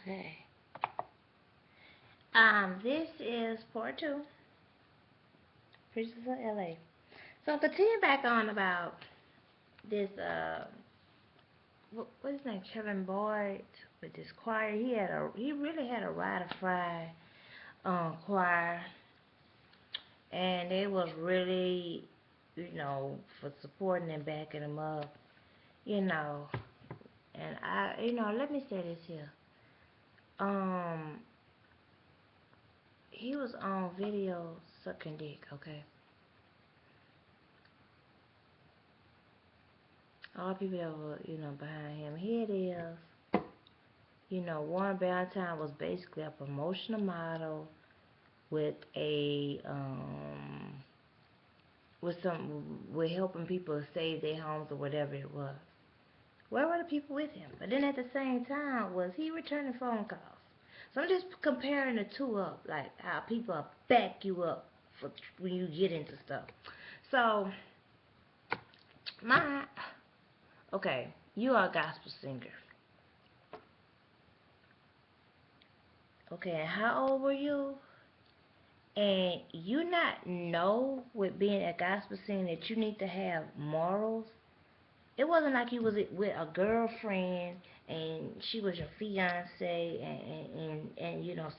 Okay. This is part two, Preachers of LA. So continue back on about this what's his name? Kevin Boyd with this choir. He really had a Ride or Fry choir, and they was really, for supporting and backing him up, you know. And let me say this here. Um, he was on video sucking dick, okay? All the people that were, behind him. Here it is. Warren Valentine was basically a promotional model with with helping people save their homes or whatever it was. Where were the people with him? But then at the same time, was he returning phone calls? So I'm just comparing the two up, like how people back you up for when you get into stuff. So my okay, you are a gospel singer. Okay, and how old were you? And you not know with being a gospel singer that you need to have morals. It wasn't like you was with a girlfriend and she was your fiance and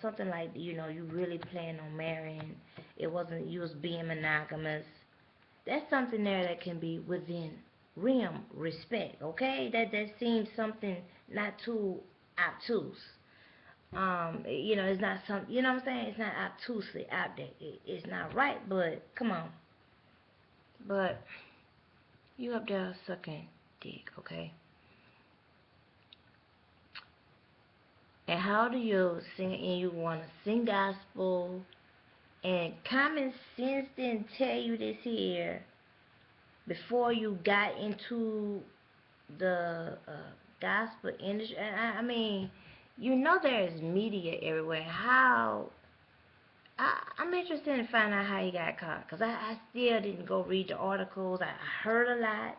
something like you really plan on marrying. It wasn't you was being monogamous. That's something there that can be within realm respect. Okay, that seems something not too obtuse. It's not some, what I'm saying? It's not obtusely out there. It's not right, but come on. But you up there sucking dick, okay? And how do you sing and you want to sing gospel and common sense didn't tell you this here before you got into the gospel industry? And I mean, there is media everywhere. I'm interested in finding out how he got caught, because I still didn't go read the articles. I heard a lot.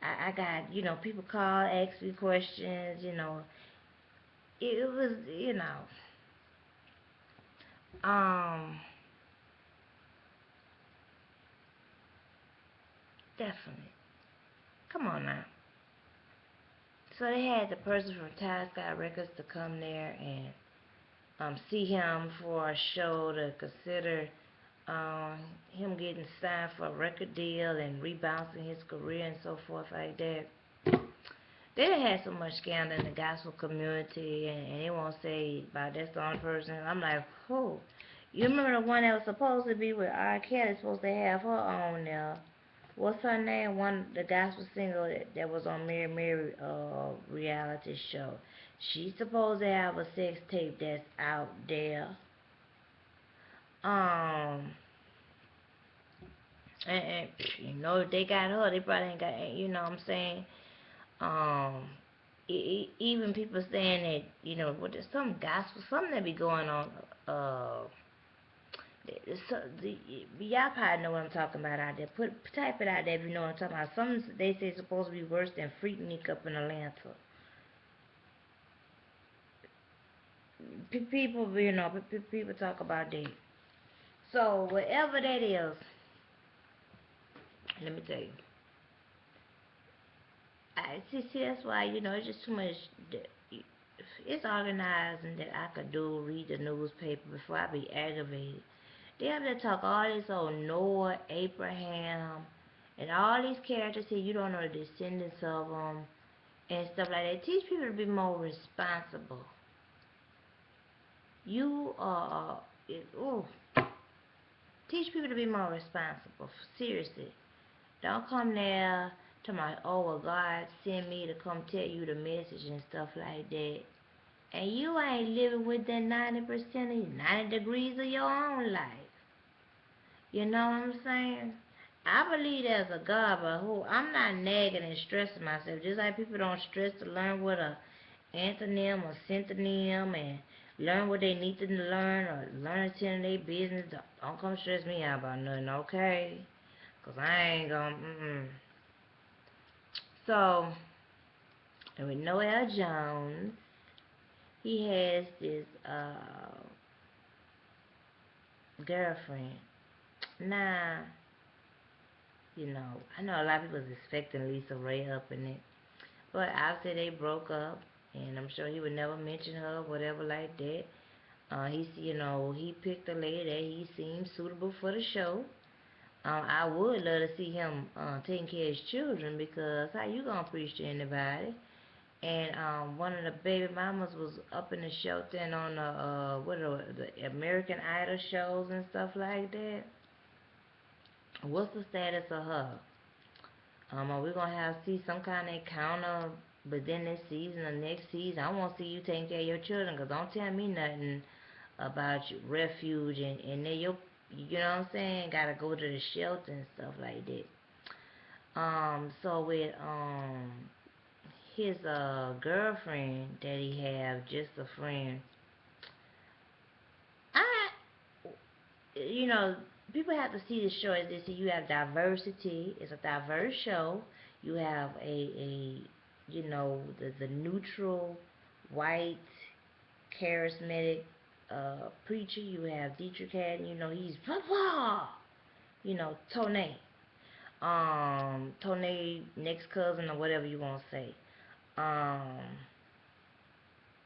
I got, people call, ask me questions, It was, um, definitely. Come on now. So they had the person from Ty Sky Records to come there and see him for a show to consider him getting signed for a record deal and rebouncing his career and so forth like that. They done had so much scandal in the gospel community, and they won't say about that's the only person. I'm like, who? You remember the one that was supposed to be with R. Kelly, supposed to have her on there? What's her name? The gospel singer that was on Mary Mary reality show. She's supposed to have a sex tape that's out there. Um, and if they got her, they probably ain't got. What I'm saying? Um, even people saying that what there's some gospel, something that be going on. So y'all probably know what I'm talking about out there. Type it out there if you know what I'm talking about. Some they say it's supposed to be worse than Freaknik up in Atlanta. People, people talk about that. So whatever that is, let me tell you. See, that's why it's just too much. It's organizing that I could do read the newspaper before I be aggravated. They have to talk all this on Noah, Abraham, and all these characters here. You don't know the descendants of them and stuff like that. Teach people to be more responsible. You are, ooh, teach people to be more responsible. Seriously. Don't come there to my, oh, well, God sent me to come tell you the message and stuff like that. And you ain't living with that 90% of 90 degrees of your own life. You know what I'm saying? I believe there's a God, but who I'm not nagging and stressing myself. Just like people don't stress to learn what a antonym or synonym and learn what they need to learn or learn to in their business. Don't come stress me out about nothing, okay? Cause I ain't gonna. So, and with Noel Jones, he has this girlfriend. Nah, I know a lot of people was expecting Lisa Ray up in it, but after they broke up, and I'm sure he would never mention her, whatever like that. He picked a lady that he seemed suitable for the show. I would love to see him taking care of his children, because how you gonna preach to anybody? And one of the baby mamas was up in the shelter and on the American Idol shows and stuff like that. What's the status of her? Are we gonna have see some kind of encounter within this season or next season? I want to see you taking care of your children, 'cause don't tell me nothing about your refuge and then you know what I'm saying, gotta go to the shelter and stuff like that. So with his girlfriend that he have, just a friend, I you know people have to see the show as this. You have diversity. It's a diverse show. You have a the neutral white charismatic preacher. You have Dietrich Haddon. He's Tone. Tone next cousin or whatever you want to say. Um,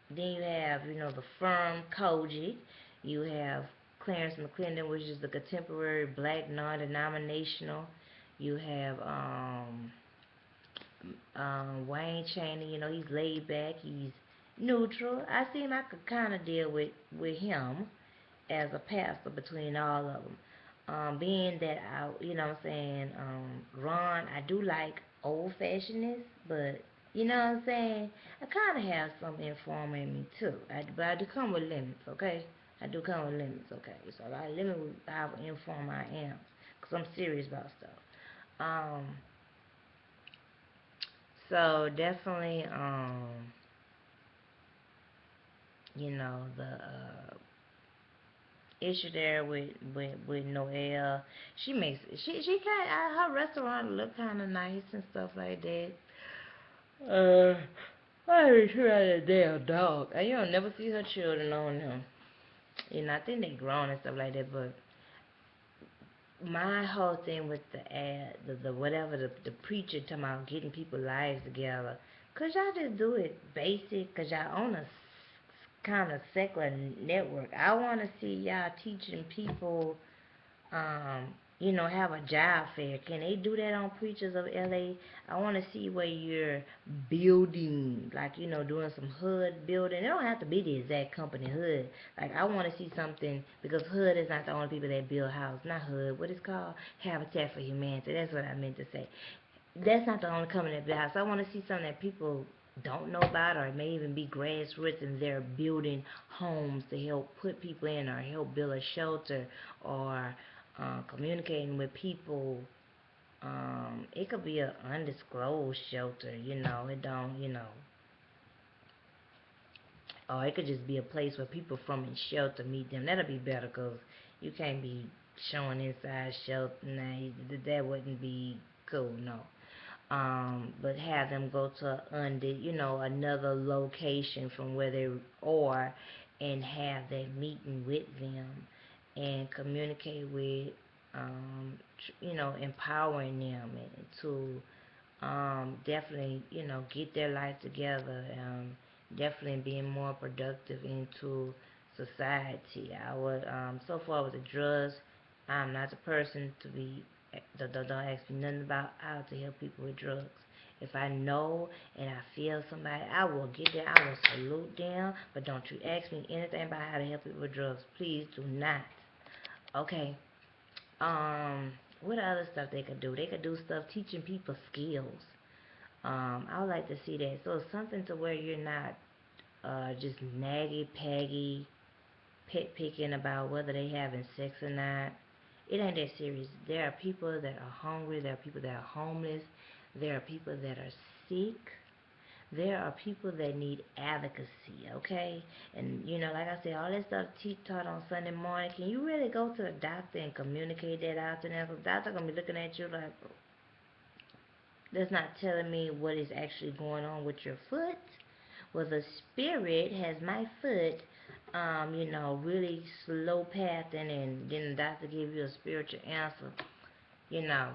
then you have, the firm Koji. You have Clarence McClendon, which is the contemporary black non-denominational. You have Wayne Chaney. He's laid back. He's neutral. I seem I could kind of deal with him as a pastor between all of them. Being that what I'm saying, Ron, I do like old fashionedness, but you know what I'm saying, I kind of have some informal in me too. But I do come with limits, okay? I do come with limits, okay? So I limit with how informed I am, cause I'm serious about stuff. Um, so definitely, the issue there with Noelle. She kind her restaurant look kind of nice and stuff like that. Uh, I even try that damn dog. You don't never see her children on him. I think they grown and stuff like that. But my whole thing with the ad, the whatever the preacher talking about getting people lives together. Cause y'all just do it basic. Cause y'all own a kind of secular network. I want to see y'all teaching people have a job fair. Can they do that on Preachers of LA? I want to see where you're building, like, doing some HUD building. It don't have to be the exact company HUD. Like, I want to see something, because HUD is not the only people that build houses. Not HUD, what it's called? Habitat for Humanity. That's what I meant to say. That's not the only company that builds houses. I want to see something that people don't know about, or it may even be grassroots, and they're building homes to help put people in, or help build a shelter, or communicating with people. It could be an undisclosed shelter, it don't, or it could just be a place where people from in shelter meet them. That'll be better, because you can't be showing inside shelter. Nah, that wouldn't be cool, no. But have them go to another location from where they are, and have that meeting with them and communicate with, empowering them and to definitely, get their life together, definitely being more productive into society. I would, so far with the drugs, I'm not the person to be, don't ask me nothing about how to help people with drugs. If I know and I feel somebody, I will get there, I will salute them, but don't you ask me anything about how to help people with drugs. Please do not. Okay. What other stuff they could do? They could do stuff teaching people skills. I would like to see that. So something to where you're not just naggy paggy, pit picking about whether they having sex or not. It ain't that serious. There are people that are hungry. There are people that are homeless. There are people that are sick. There are people that need advocacy, okay? And, like I said, all that stuff taught on Sunday morning, can you really go to the doctor and communicate that out to them? The doctor going to be looking at you like, that's not telling me what is actually going on with your foot, Well, the spirit has my foot, really slow pathing, and then the doctor give you a spiritual answer. You know,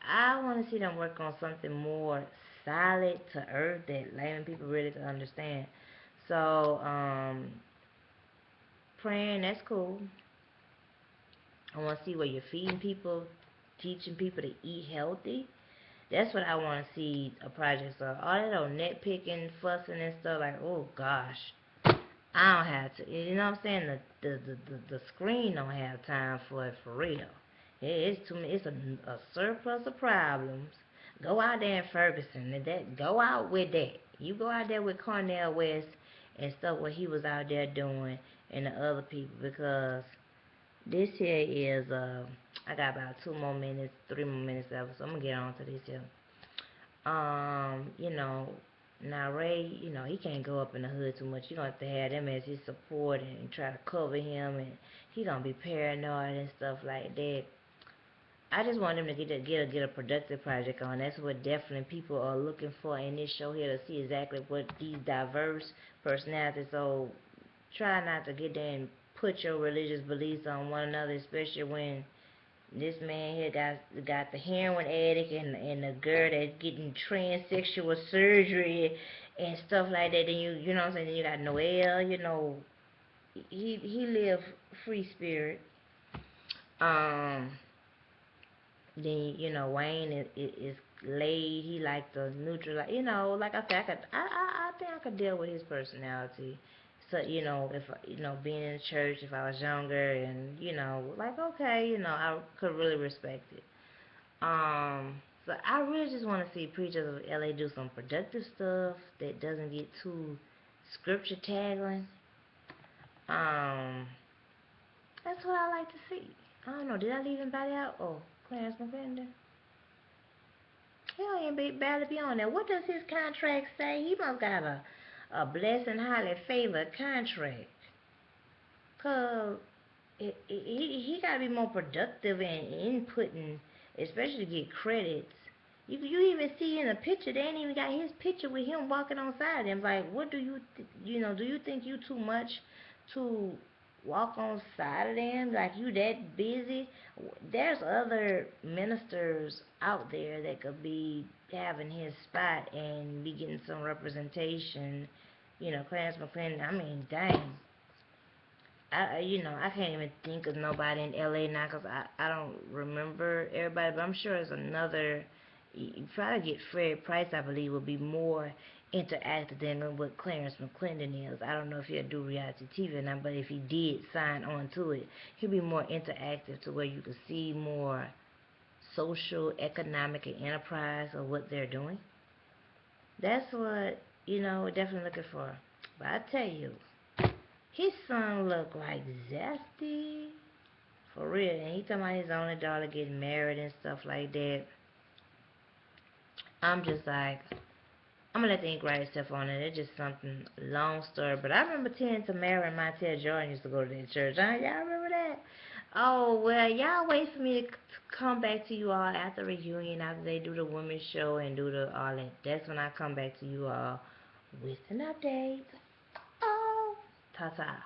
I want to see them work on something more solid to earth that layman people really can understand. So, praying, that's cool. I want to see where you're feeding people, teaching people to eat healthy. That's what I want to see a project of. All that old nitpicking, fussing and stuff, like, oh gosh, I don't have to. You know what I'm saying? The screen don't have time for it for real. It's too many. It's a surplus of problems. Go out there in Ferguson. Go out with that. You go out there with Cornel West and stuff what he was out there doing and the other people, because this here is I got about 2 more minutes, 3 more minutes left, so I'm gonna get on to this here. You know, now Ray, he can't go up in the hood too much. You gonna have to have them as his support and try to cover him, and he gonna be paranoid and stuff like that. I just want them to get a productive project on. That's what definitely people are looking for in this show here, to see exactly what these diverse personalities. So try not to get there and put your religious beliefs on one another, especially when this man here got the heroin addict and the girl that's getting transsexual surgery and stuff like that. Then you know what I'm saying. Then you got Noel. He live free spirit. Um. Then Wayne is laid. He like the neutral. Like, like I said, I think I could deal with his personality. So if being in the church, if I was younger, and like, okay, I could really respect it. So I really just want to see Preachers of LA do some productive stuff that doesn't get too scripture tagging. Um, that's what I like to see. I don't know. Did I leave anybody out? Oh, Clarence McClendon. He ain't barely be on there. What does his contract say? He must got a blessed and highly favored contract. Cause he gotta be more productive in inputting, especially to get credits. You even see in the picture, they ain't even got his picture with him walking on side of them. Like, what do do you think you too much to walk on side of them? Like, you that busy? There's other ministers out there that could be having his spot and be getting some representation. Clarence McClendon, I mean, dang. I can't even think of nobody in LA now, because I don't remember everybody, but I'm sure it's another. You probably get Fred Price, I believe, would be more interactive than what Clarence McClendon is. I don't know if he'll do reality TV or not, but if he did sign on to it, he'll be more interactive, to where you can see more social, economic, and enterprise of what they're doing. That's what, we're definitely looking for. But I tell you, his son look like zesty. For real. And he talking about his only daughter getting married and stuff like that. I'm just like, I'm gonna let the ink write itself on it. It's just something long story. But I remember Tina Tamara and Montel Jordan used to go to that church. Y'all remember that? Oh, well, y'all wait for me to come back to you all after reunion, after they do the women's show and do the all that. That's when I come back to you all with an update. Oh, ta-ta.